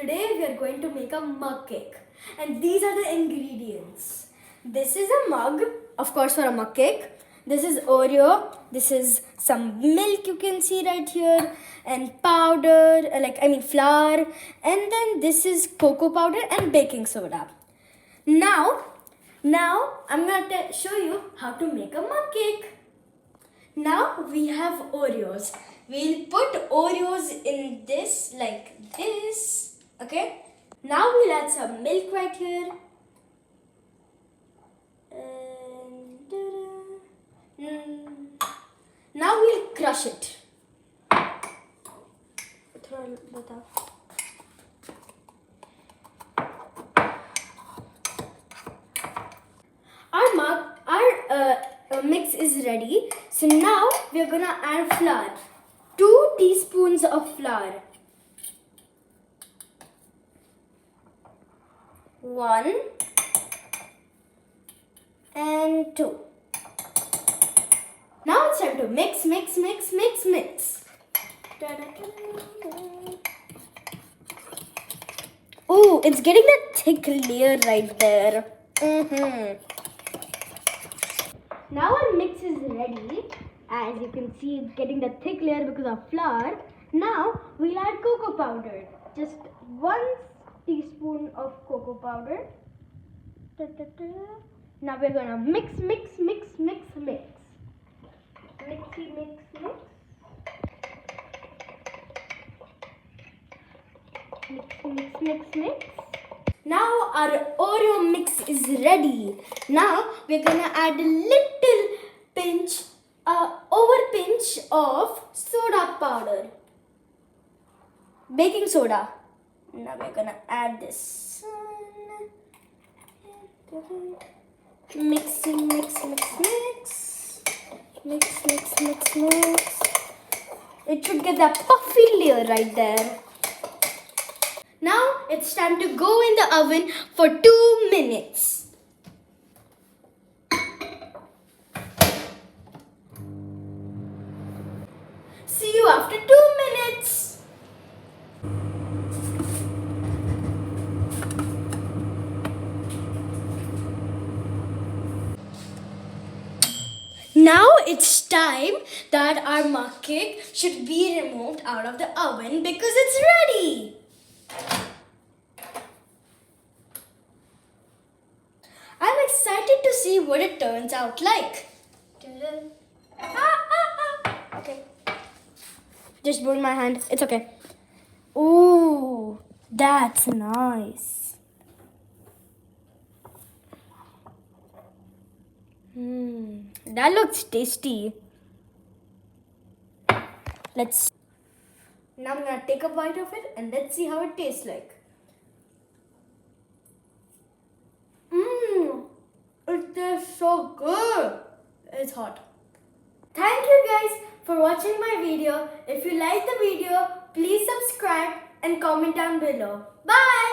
Today we are going to make a mug cake, and these are the ingredients. This is a mug, of course, for a mug cake. This is Oreo. This is some milk you can see right here, and powder, flour, and then this is cocoa powder and baking soda. Now I'm gonna show you how to make a mug cake. Now we have Oreos. We'll put Oreos in this like this. Okay. Now we'll add some milk right here. And now we'll crush it. Our mix is ready. So now we are gonna add flour. 2 teaspoons of flour. 1 and 2. Now it's time to mix. Oh, it's getting that thick layer right there. Now our mix is ready. As you can see, it's getting the thick layer because of flour. Now we'll add cocoa powder. Just 1 teaspoon of cocoa powder. Now we're gonna mix. Mix. Now our Oreo mix is ready. Now we're gonna add a little pinch, over pinch of soda powder, baking soda. Now we're gonna add this. Mix. It should get that puffy layer right there. Now it's time to go in the oven for 2 minutes. See you after 2 minutes. Now it's time that our mug cake should be removed out of the oven because it's ready. I'm excited to see what it turns out like. Okay. Just burned my hand. It's okay. Ooh, that's nice. That looks tasty. Now I'm gonna take a bite of it and let's see how it tastes like. It tastes so good. It's hot. Thank you guys for watching my video. If you like the video, please subscribe and comment down below. Bye.